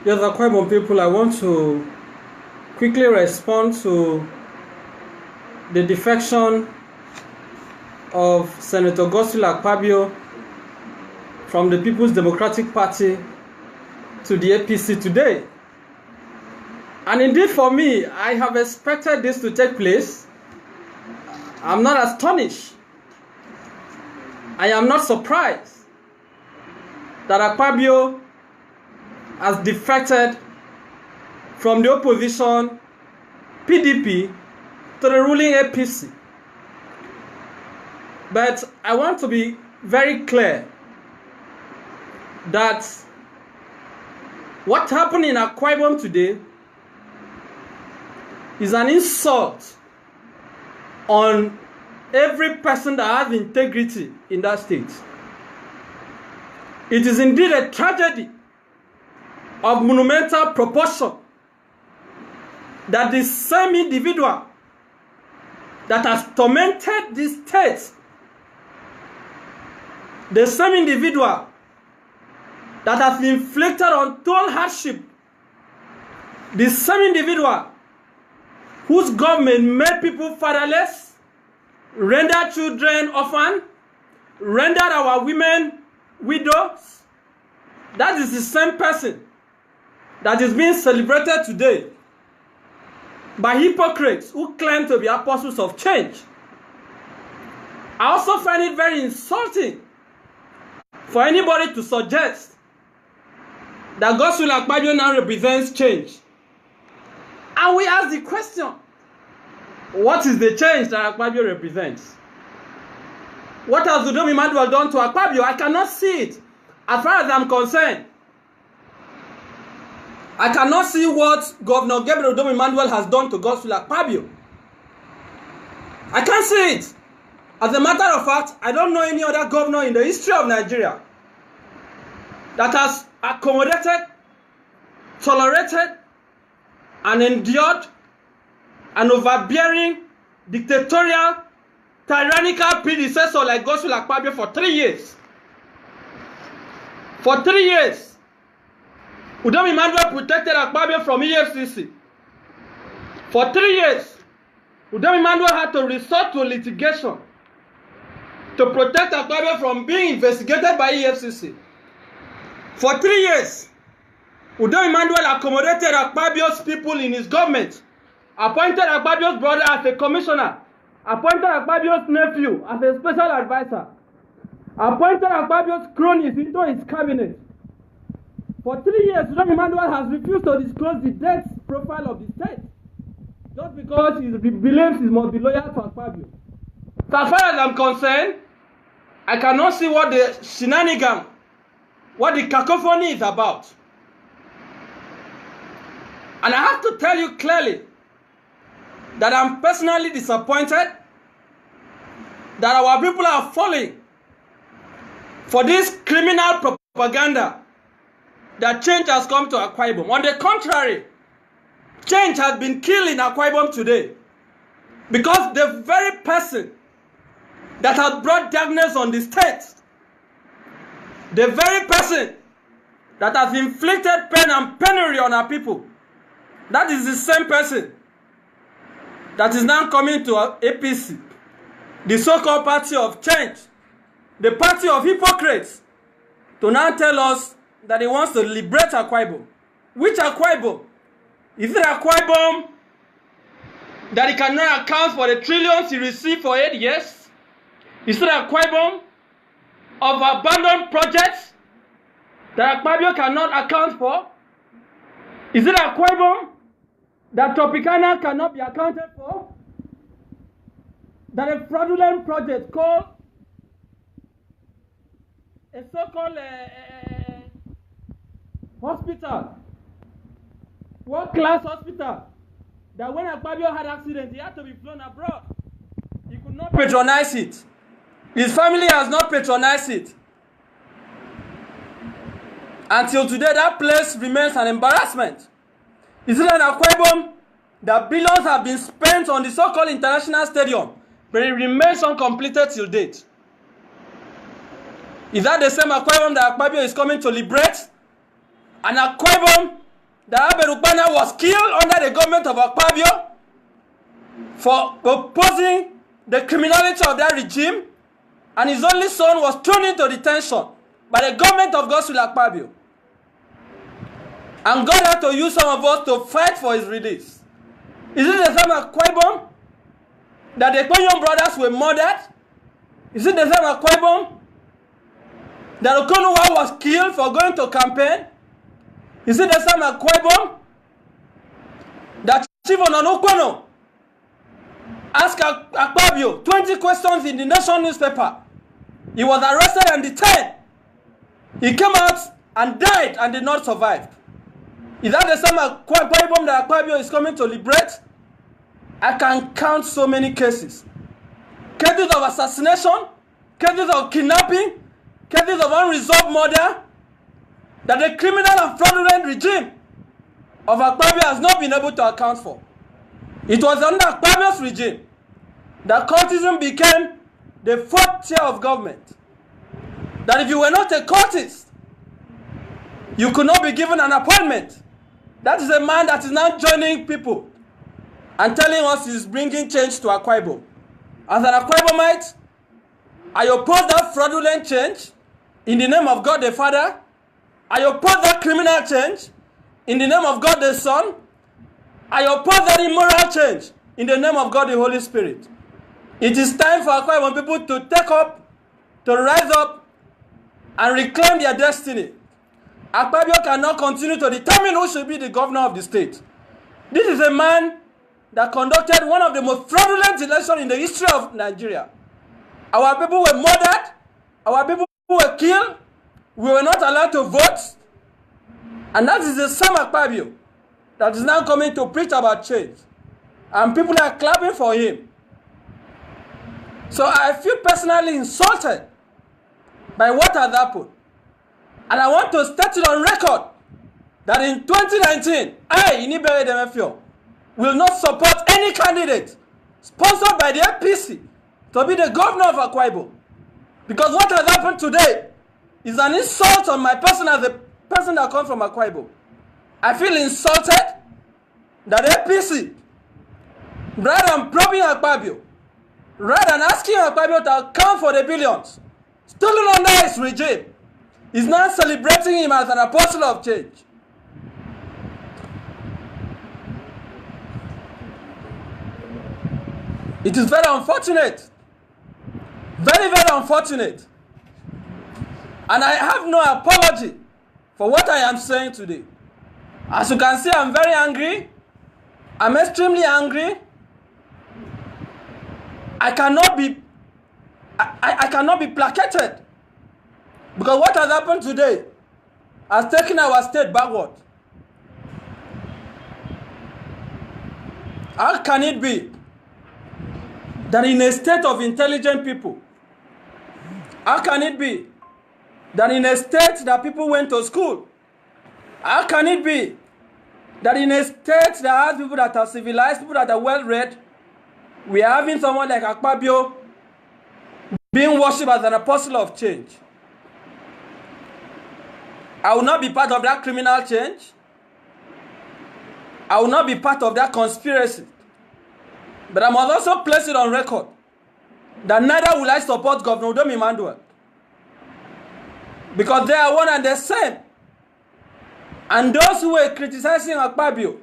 Yes, Akpabio people, I want to quickly respond to the defection of Senator Akpabio from the People's Democratic Party to the APC today. And indeed, for me, I have expected this to take place. I'm not astonished. I am not surprised that Akpabio has defected from the opposition PDP to the ruling APC. But I want to be very clear that what happened in Akpabio today is an insult on every person that has integrity in that state. It is indeed a tragedy of monumental proportion that the same individual that has tormented this state, the same individual that has inflicted untold hardship, the same individual whose government made people fatherless, rendered children orphan, rendered our women widows, that is the same person that is being celebrated today by hypocrites who claim to be apostles of change. I also find it very insulting for anybody to suggest that Akpabio now represents change. And we ask the question, what is the change that Akpabio represents? What has Udom Emmanuel done to Akpabio? I cannot see it. As far as I'm concerned, I cannot see what Governor Gabriel Udom Emmanuel has done to Akpabio. I can't see it. As a matter of fact, I don't know any other governor in the history of Nigeria that has accommodated, tolerated, and endured an overbearing, dictatorial, tyrannical predecessor like Akpabio for 3 years. For 3 years, Udom Emmanuel protected Akpabio from EFCC. For 3 years, Udom Emmanuel had to resort to litigation to protect Akpabio from being investigated by EFCC. For 3 years, Udom Emmanuel accommodated Akpabio's people in his government, appointed Akpabio's brother as a commissioner, appointed Akpabio's nephew as a special advisor, appointed Akpabio's cronies into his cabinet. For 3 years, Udom Emmanuel has refused to disclose the debt profile of the state, just because he believes he must be loyal to Akpabio. So as far as I'm concerned, I cannot see what the shenanigan, what the cacophony is about. And I have to tell you clearly that I'm personally disappointed that our people are falling for this criminal propaganda that change has come to Akpabio. On the contrary, change has been killed in Akpabio today because the very person that has brought darkness on the state, the very person that has inflicted pain and penury on our people, that is the same person that is now coming to APC, the so-called party of change, the party of hypocrites, to now tell us that he wants to liberate Akpabio. Which Akpabio? Is it Akpabio that he cannot account for the trillions he received for 8 years? Is it Akpabio of abandoned projects that Akpabio cannot account for? Is it Akpabio that Tropicana cannot be accounted for? That a fraudulent project called a so-called hospital, world-class hospital, that when Akpabio had accident, he had to be flown abroad. He could not patronize it. His family has not patronized it. Until today, that place remains an embarrassment. Is it an Akpabio that billions have been spent on the so-called international stadium, but it remains uncompleted till date? Is that the same Akpabio that Akpabio is coming to liberate? An Akpabio that Aberukbana was killed under the government of Akpabio for opposing the criminality of that regime, and his only son was thrown into detention by the government of Godswill Akpabio. And God had to use some of us to fight for his release. Is it the same Akpabio that the Ekponyo brothers were murdered? Is it the same Akpabio that Okonuwa was killed for going to campaign? Is it the same Akpabio that Chief Ononukwano asked Akpabio 20 questions in the Nation newspaper? He was arrested and detained. He came out and died and did not survive. Is that the same Akpabio that Akpabio is coming to liberate? I can count so many cases. Cases of assassination, cases of kidnapping, cases of unresolved murder that the criminal and fraudulent regime of Akpabio has not been able to account for. It was under Akpabio's regime that cultism became the fourth tier of government. That if you were not a cultist, you could not be given an appointment. That is a man that is now joining people and telling us he's bringing change to Akwa Ibom. As an Akwa Ibomite, I oppose that fraudulent change in the name of God the Father. I oppose that criminal change in the name of God the Son. I oppose that immoral change in the name of God the Holy Spirit. It is time for Akwa Ibom people to take up, to rise up and reclaim their destiny. Akpabio cannot continue to determine who should be the governor of the state. This is a man that conducted one of the most fraudulent elections in the history of Nigeria. Our people were murdered. Our people were killed. We were not allowed to vote. And that is the same Akpabio that is now coming to preach about change. And people are clapping for him. So I feel personally insulted by what has happened. And I want to state it on record that in 2019, I, Inibere Demefio, will not support any candidate sponsored by the APC to be the governor of Akwa Ibom. Because what has happened today is an insult on my person as a person that comes from Akwa Ibom. I feel insulted that APC, rather than probing Akpabio, rather than asking Akpabio to account for the billions stolen under his regime, is now celebrating him as an apostle of change. It is very unfortunate. Very, very unfortunate. And I have no apology for what I am saying today. As you can see, I'm very angry. I'm extremely angry. I cannot be placated. Because what has happened today has taken our state backward. How can it be that in a state of intelligent people, how can it be that in a state that people went to school, how can it be that in a state that has people that are civilized, people that are well-read, we are having someone like Akpabio being worshipped as an apostle of change? I will not be part of that criminal change. I will not be part of that conspiracy. But I must also place it on record that neither will I support Governor Udom Emmanuel. Because they are one and the same. And those who were criticizing Akpabio,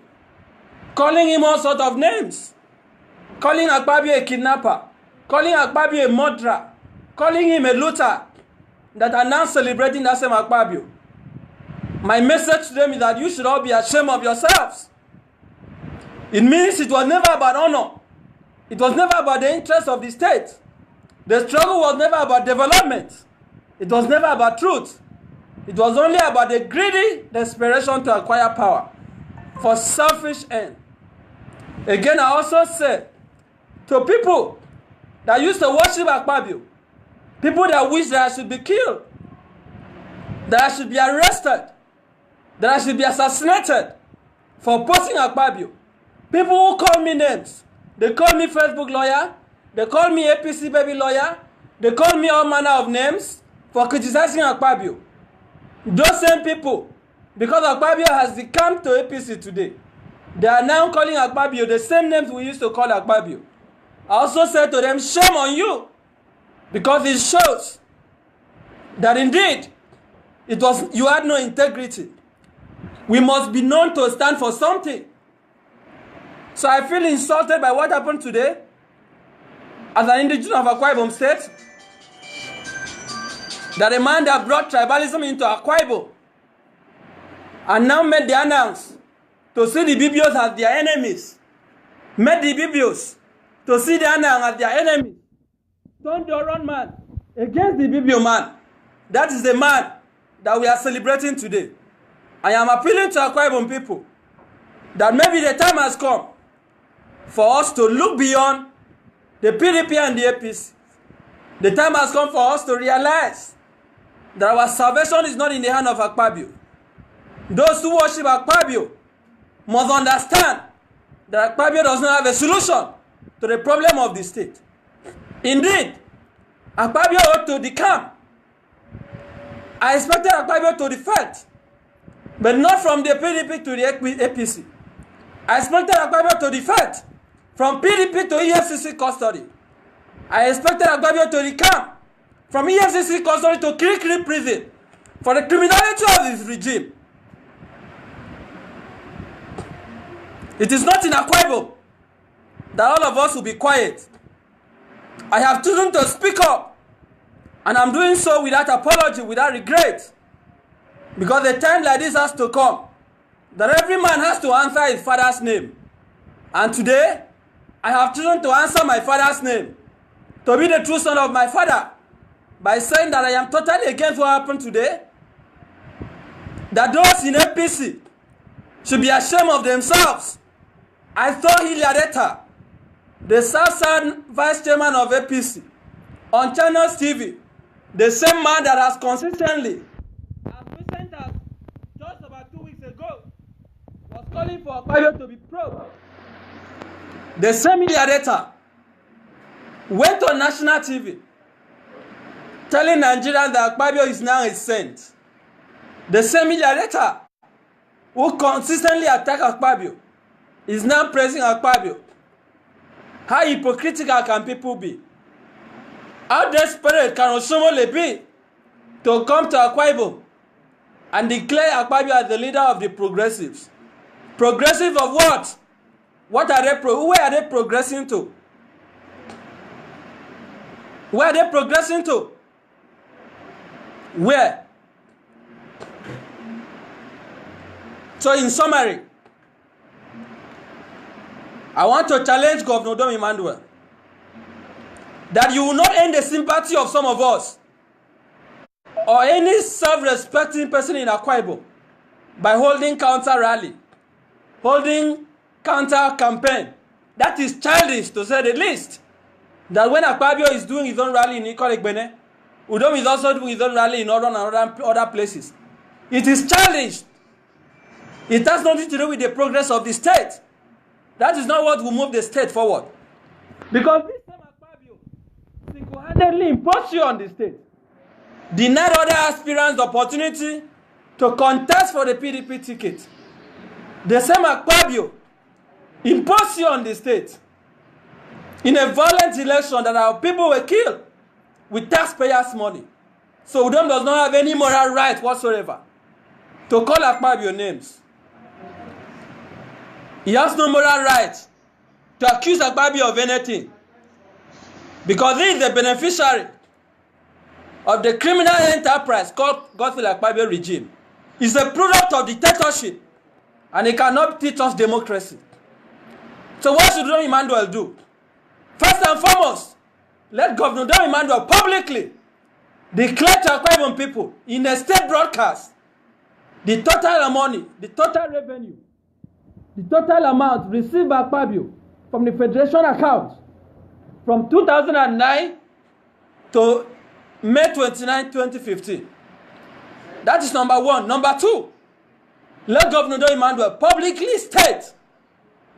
calling him all sorts of names, calling Akpabio a kidnapper, calling Akpabio a murderer, calling him a looter, that are now celebrating that same Akpabio. My message to them is that you should all be ashamed of yourselves. It means it was never about honor. It was never about the interest of the state. The struggle was never about development. It was never about truth. It was only about the greedy desperation to acquire power for selfish end. Again, I also said to people that used to worship Akpabio, people that wish that I should be killed, that I should be arrested, that I should be assassinated for opposing Akpabio. People who call me names. They call me Facebook lawyer. They call me APC baby lawyer. They call me all manner of names for criticizing Akpabio. Those same people Because Akpabio has come to APC today. They are now calling Akpabio the same names we used to call Akpabio. I also said to them, shame on you. Because it shows that indeed you had no integrity. We must be known to stand for something. So I feel insulted by what happened today as an indigenous of Akwa Ibom State. That a man that brought tribalism into Akwa Ibom and now made the announce to see the Bibios as their enemies. Made the Bibios to see the Anang as their enemies. Turned the Oron man against the Bibio man. That is the man that we are celebrating today. I am appealing to Akwa Ibom people that maybe the time has come for us to look beyond the PDP and the APC. The time has come for us to realize that our salvation is not in the hand of Akpabio. Those who worship Akpabio must understand that Akpabio does not have a solution to the problem of the state. Indeed, Akpabio ought to decamp. I expected Akpabio to defect, but not from the PDP to the APC. I expected Akpabio to defect from PDP to EFCC custody. I expected Akpabio to decamp from EFCC custody to Kirikiri prison for the criminality of his regime. It is not in Akwa Ibom that all of us will be quiet. I have chosen to speak up, and I'm doing so without apology, without regret, because a time like this has to come that every man has to answer his father's name. And today, I have chosen to answer my father's name, to be the true son of my father, by saying that I am totally against what happened today, that those in APC should be ashamed of themselves. I saw Hilarieta, the Southern Vice Chairman of APC, on Channels TV, the same man that has consistently, as recent as just about 2 weeks ago, was calling for Akpabio to be probed. The same Hilarieta went on national TV telling Nigerians that Akpabio is now a saint. The same Hilarieta who consistently attacked Akpabio is now praising Akpabio. How hypocritical can people be? How desperate can Osomole be to come to Akwa Ibom and declare Akpabio as the leader of the progressives? Progressive of what? What are they where are they progressing to? Where are they progressing to? Where? So in summary, I want to challenge Governor Dom Emmanuel that you will not earn the sympathy of some of us or any self-respecting person in Akwa Ibom by holding counter rally, holding counter campaign. That is childish, to say the least. That when Akpabio is doing his own rally in Ikolegbene, Udom is also doing his own rally in other places. It is childish. It has nothing to do with the progress of the state. That is not what will move the state forward. Because this time Akpabio single-handedly imposed you on the state, denied other aspirants the opportunity to contest for the PDP ticket. The same Akpabio imposed you on the state in a violent election that our people were killed with taxpayers' money. So Udom does not have any moral right whatsoever to call Akpabio names. He has no moral right to accuse Akpabio of anything, because he is the beneficiary of the criminal enterprise called Godswill Akpabio regime. He's a product of dictatorship, and he cannot teach us democracy. So what should Dom Emmanuel do? First and foremost, let Governor Dom Emmanuel publicly declare to Akwa Ibom people in a state broadcast the total money, the total revenue, the total amount received by Akpabio from the Federation account from 2009 to May 29, 2015. That is number one. Number two, let Governor Dom Emmanuel publicly state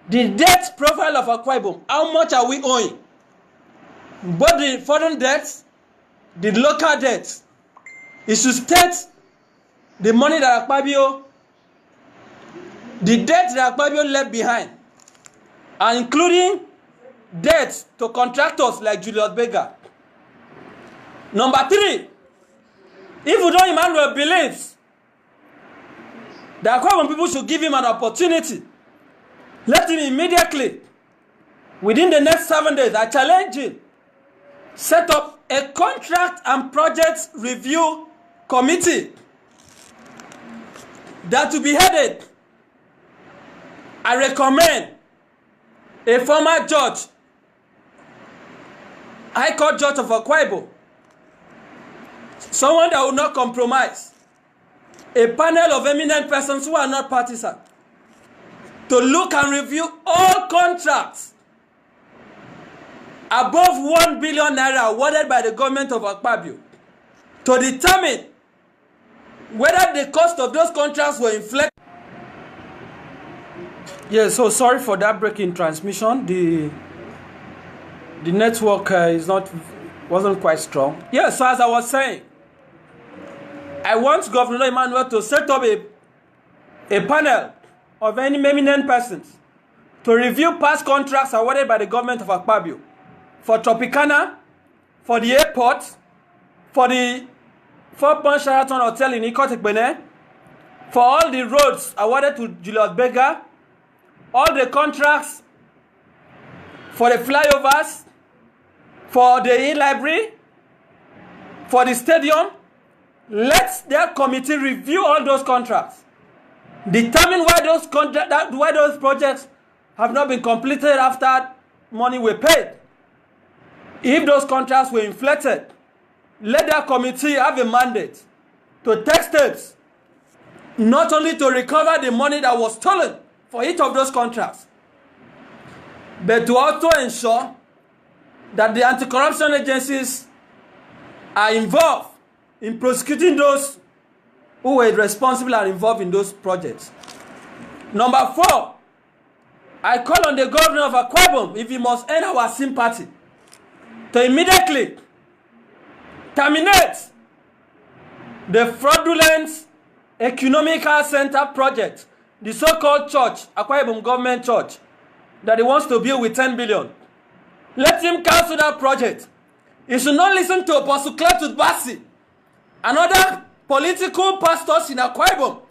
the debt profile of Akwa Ibom. How much are we owing? Both the foreign debts, the local debts. It should state the money that Akpabio the debt that Akpabio left behind, and including debts to contractors like Julius Berger. Number 3, if Udo Emmanuel believes that Akpabio people should give him an opportunity, let him immediately, within the next 7 days, I challenge him, set up a contract and project review committee that to be headed, I recommend a former judge, High Court Judge of Akpabio, someone that will not compromise, a panel of eminent persons who are not partisan, to look and review all contracts above 1 billion naira awarded by the government of Akpabio, to determine whether the cost of those contracts were inflated. Yes, so sorry for that breaking transmission. The network wasn't quite strong. Yes, so as I was saying, I want Governor Emmanuel to set up a panel of any eminent persons to review past contracts awarded by the government of Akpabio for Tropicana, for the airport, for the 4-point Sheraton Hotel in Ikotekbene, for all the roads awarded to Julius Berger, all the contracts for the flyovers, for the in-library, for the stadium. Let their committee review all those contracts. Determine why those projects have not been completed after money were paid. If those contracts were inflated, let their committee have a mandate to take steps, not only to recover the money that was stolen for each of those contracts, but to also ensure that the anti-corruption agencies are involved in prosecuting those who were responsible and involved in those projects. Number 4, I call on the governor of Akpabio, if he must earn our sympathy, to immediately terminate the fraudulent economical center project, the so-called church, Akpabio government church, that he wants to build with 10 billion. Let him cancel that project. He should not listen to Apostle Cletus Bassi and other political pastors in Akpabio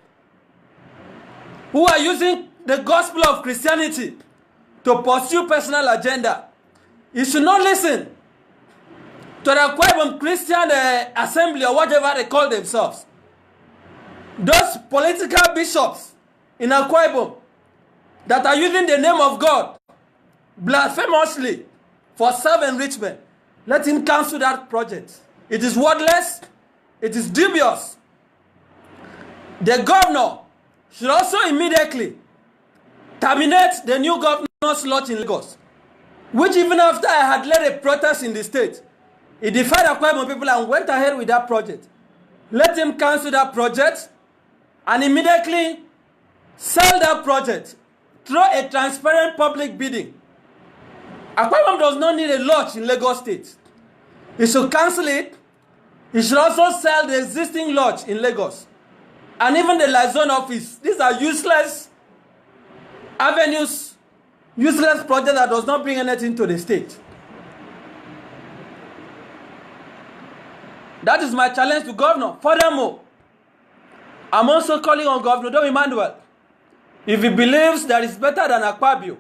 who are using the gospel of Christianity to pursue personal agenda. He should not listen to the Akpabio Christian Assembly or whatever they call themselves. Those political bishops in Akpabio that are using the name of God blasphemously for self-enrichment. Let him cancel that project. It is worthless. It is dubious. The governor should also immediately terminate the new governor's lodge in Lagos, which even after I had led a protest in the state, he defied Akpabio people and went ahead with that project. Let him cancel that project and immediately sell that project through a transparent public bidding. Akpabio does not need a lodge in Lagos State. He should cancel it. He should also sell the existing lodge in Lagos. And even the liaison office. These are useless avenues, useless project that does not bring anything to the state. That is my challenge to governor. Furthermore, I'm also calling on Governor Emmanuel. If he believes that it's better than Akpabio,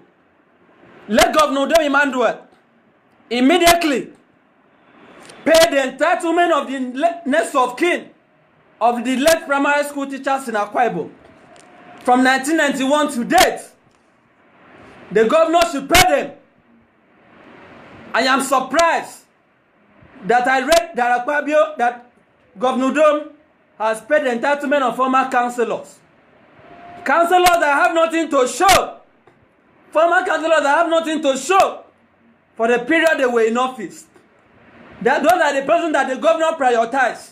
let Governor Emmanuel immediately pay the entitlement of the next of kin of the late primary school teachers in Akpabio from 1991 to date. The governor should pay them. I am surprised that I read that Akpabio, that Governor Dome has paid the entitlement of former councillors. Councillors that have nothing to show. Former councillors that have nothing to show for the period they were in office. Those are the persons that the governor prioritized.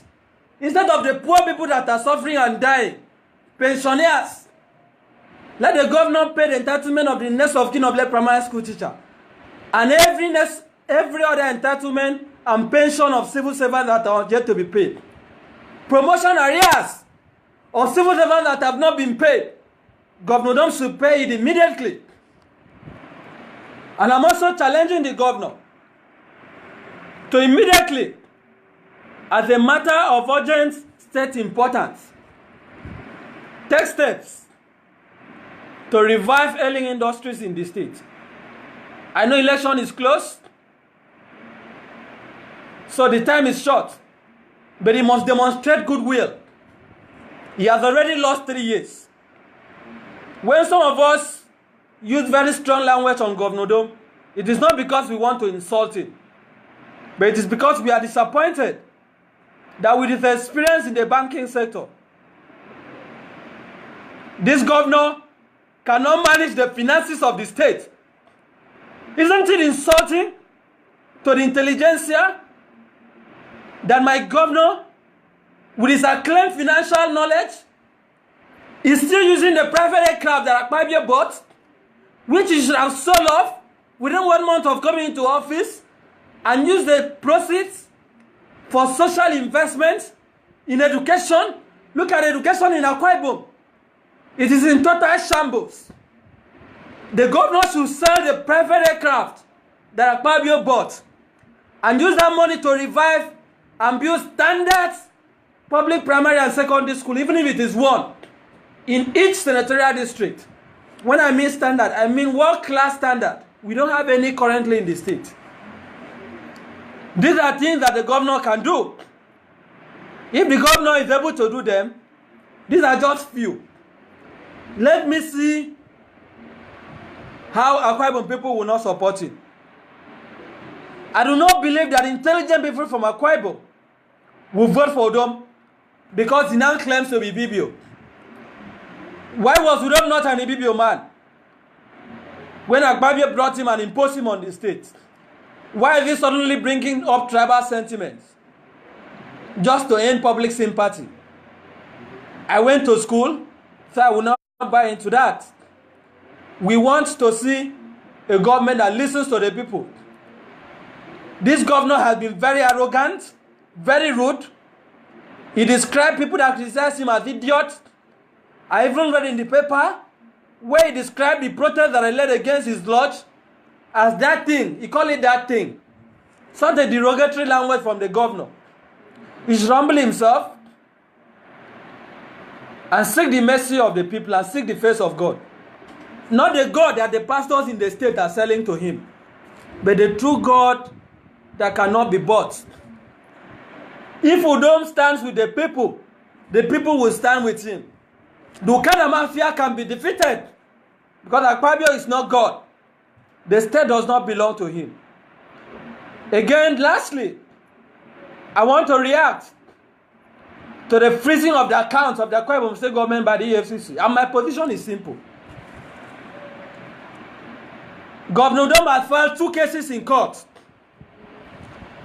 Instead of the poor people that are suffering and dying, pensioners, let the governor pay the entitlement of the next of kin of the primary school teacher. And every other entitlement and pension of civil servants that are yet to be paid. Promotion arrears of civil servants that have not been paid. Governor Dom should pay it immediately. And I'm also challenging the governor to immediately, as a matter of urgent state importance, take steps to revive ailing industries in the state. I know election is close, so the time is short, but he must demonstrate goodwill. He has already lost 3 years. When some of us use very strong language on Governor Dom, it is not because we want to insult him, but it is because we are disappointed that with his experience in the banking sector, this governor cannot manage the finances of the state. Isn't it insulting to the intelligentsia that my governor, with his acclaimed financial knowledge, is still using the private aircraft that Akpabio bought, which he should have sold off within 1 month of coming into office, and use the proceeds for social investment in education? Look at education in Akpabio. It is in total shambles. The governor should sell the private aircraft that Akpabio bought and use that money to revive and build standards public primary and secondary school, even if it is one, in each senatorial district. When I mean standard, I mean world-class standard. We don't have any currently in the state. These are things that the governor can do. If the governor is able to do them, these are just few. Let me see how Akwa Ibom people will not support him. I do not believe that intelligent people from Akwa Ibom will vote for Udom because he now claims to be Bibio. Why was Udom not an Ibibio man when Akpabio brought him and imposed him on the state? Why is he suddenly bringing up tribal sentiments just to earn public sympathy? I went to school, so I will not buy into that. We want to see a government that listens to the people. This governor has been very arrogant, very rude. He described people that criticize him as idiots. I even read in the paper where he described the protest that I led against his lodge as that thing. He called it that thing. Such a derogatory language from the governor. He should humble himself and seek the mercy of the people and seek the face of God. Not the God that the pastors in the state are selling to him, but the true God that cannot be bought. If Udom stands with the people will stand with him. The Ukana Mafia can be defeated because Akpabio is not God. The state does not belong to him. Again, lastly, I want to react to the freezing of the accounts of the Akwa Ibom State government by the EFCC. And my position is simple. Governor Udom has filed 2 cases in court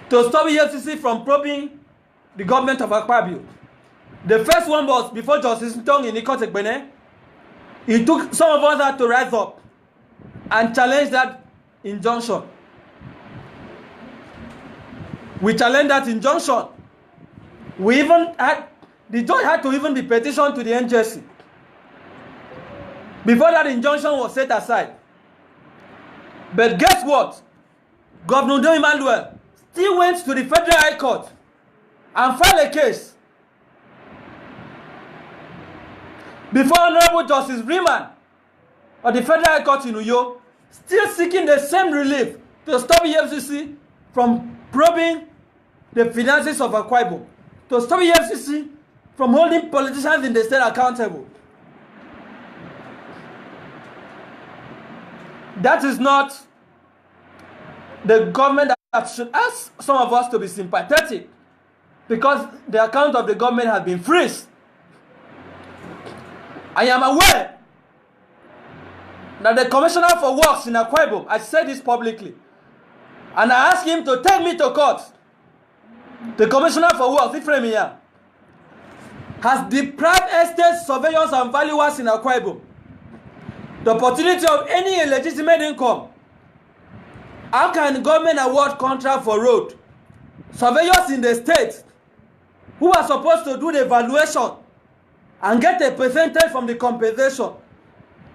to stop EFCC from probing the government of Akpabio. The first one was before Justice Ntong in Ikot Ekpene. He took some of us had to rise up and challenge that injunction. We challenged that injunction. We even had, the judge had to even be petitioned to the NJC before that injunction was set aside. But guess what? Governor Udom Emmanuel still went to the Federal High Court and filed a case before Honorable Justice Riemann of the Federal High Court in Uyo, still seeking the same relief to stop EFCC from probing the finances of Akwa Ibom, to stop EFCC from holding politicians in the state accountable. That is not the government that should ask some of us to be sympathetic because the account of the government has been freezed. I am aware that the Commissioner for Works in Akwa Ibom, I said this publicly, and I asked him to take me to court. The Commissioner for Works, Ifremiya, has deprived estate surveyors and valuers in Akwa Ibom the opportunity of any illegitimate income. How can government award contract for road? Surveyors in the state who are supposed to do the valuation and get a percentage from the compensation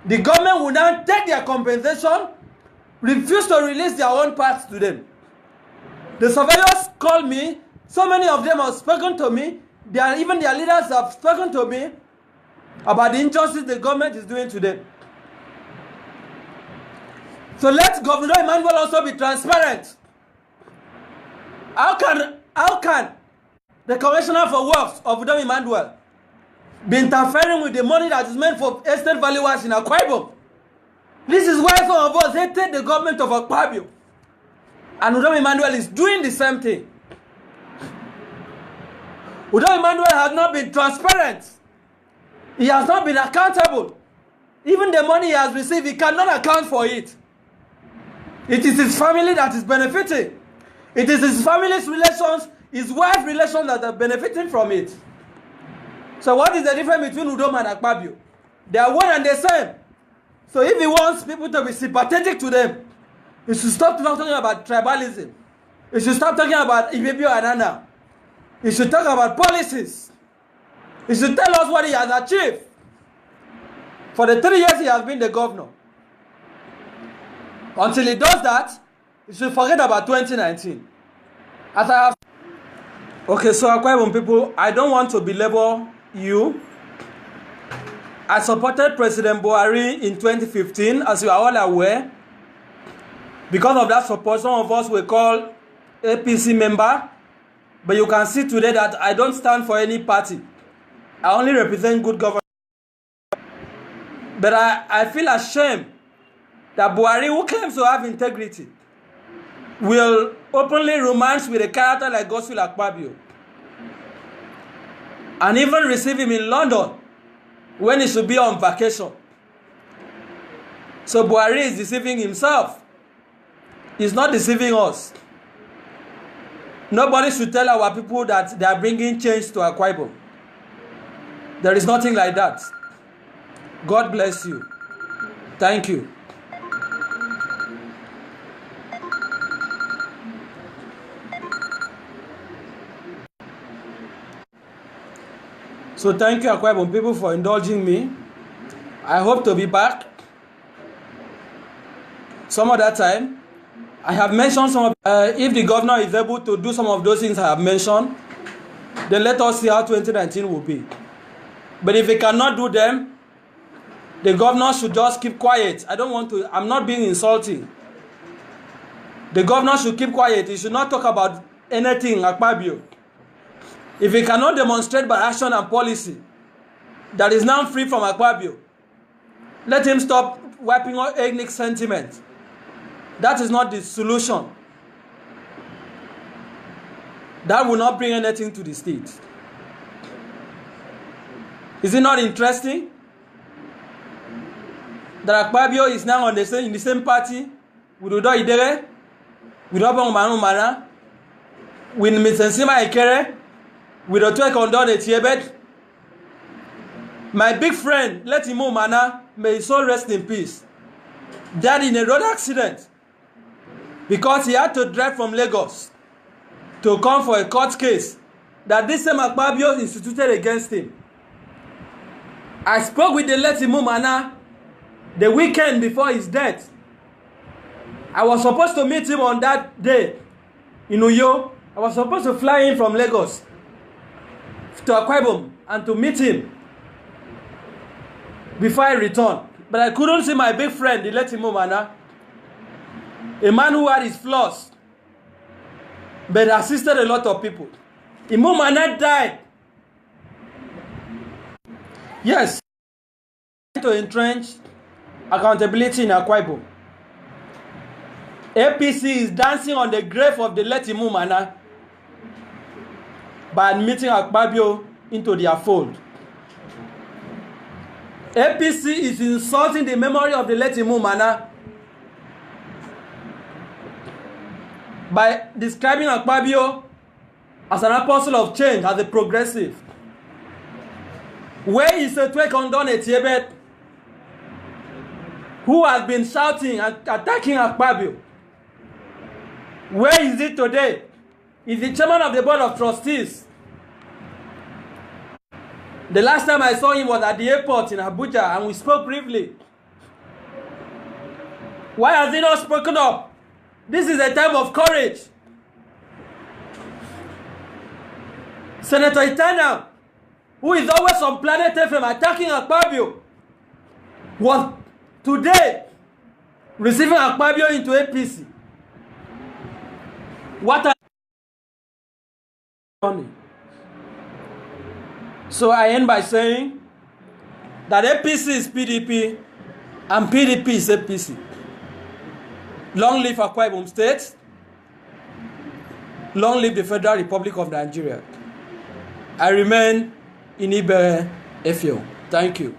The government will now take their compensation, refuse to release their own parts to them. The surveillors called me. So many of them have spoken to me. Even their leaders have spoken to me about the injustice the government is doing to them. So let Governor Emmanuel also be transparent. How can the Commissioner for Works of Governor Emmanuel be interfering with the money that is meant for estate valuers in Akpabio? This is why some of us hated the government of Akpabio. And Udom Emmanuel is doing the same thing. Udom Emmanuel has not been transparent. He has not been accountable. Even the money he has received, he cannot account for it. It is his family that is benefiting. It is his family's relations, his wife's relations that are benefiting from it. So what is the difference between Udom and Akpabio? They are one and the same. So if he wants people to be sympathetic to them, he should stop talking about tribalism. He should stop talking about Akpabio and Anna. He should talk about policies. He should tell us what he has achieved for the 3 years he has been the governor. Until he does that, he should forget about 2019. As I have... Okay, so Akpabio people, I don't want to belabor you. I supported President Buhari in 2015, as you are all aware. Because of that support, some of us were called APC member. But you can see today that I don't stand for any party. I only represent good government. But I feel ashamed that Buhari, who claims to have integrity, will openly romance with a character like Godswill Akpabio. And even receive him in London when he should be on vacation. So Buhari is deceiving himself. He's not deceiving us. Nobody should tell our people that they are bringing change to Akpabio. There is nothing like that. God bless you. Thank you. So thank you, Akpabio people, for indulging me. I hope to be back some other time. I have mentioned some of, if the governor is able to do some of those things I have mentioned, then let us see how 2019 will be. But if he cannot do them, the governor should just keep quiet. I'm not being insulting. The governor should keep quiet. He should not talk about anything, Akpabio. If he cannot demonstrate by action and policy that is now free from Akpabio, let him stop wiping out ethnic sentiment. That is not the solution. That will not bring anything to the state. Is it not interesting that Akpabio is now in the same party with Udo Idere, with Obon Umana, with Mitsensima Ekere, with Otwe Kondon Etiebet? My big friend, Letimo Mana, may his soul rest in peace, died in a road accident because he had to drive from Lagos to come for a court case that this same Akpabio instituted against him. I spoke with the Letimo Mana the weekend before his death. I was supposed to meet him on that day in Uyo. I was supposed to fly in from Lagos to Akpabio and to meet him before I returned. But I couldn't see my big friend, the Letimo Mana, a man who had his flaws, but assisted a lot of people. Imu Mana died. Yes, to entrench accountability in Akpabio. APC is dancing on the grave of the Letimo Mana by admitting Akpabio into their fold. APC is insulting the memory of the Letimo Mana by describing Akpabio as an apostle of change, as a progressive. Where is Otwe Kondon Etiebet, who has been shouting and attacking Akpabio? Where is it today? Is the chairman of the board of trustees. The last time I saw him was at the airport in Abuja, and we spoke briefly. Why has he not spoken up? This is a time of courage. Senator Itana, who is always on Planet FM attacking Akpabio, was today receiving Akpabio into APC. What a... So I end by saying that APC is PDP and PDP is APC. Long live Akwa Ibom State. Long live the Federal Republic of Nigeria. I remain in Ibe Efio. Thank you.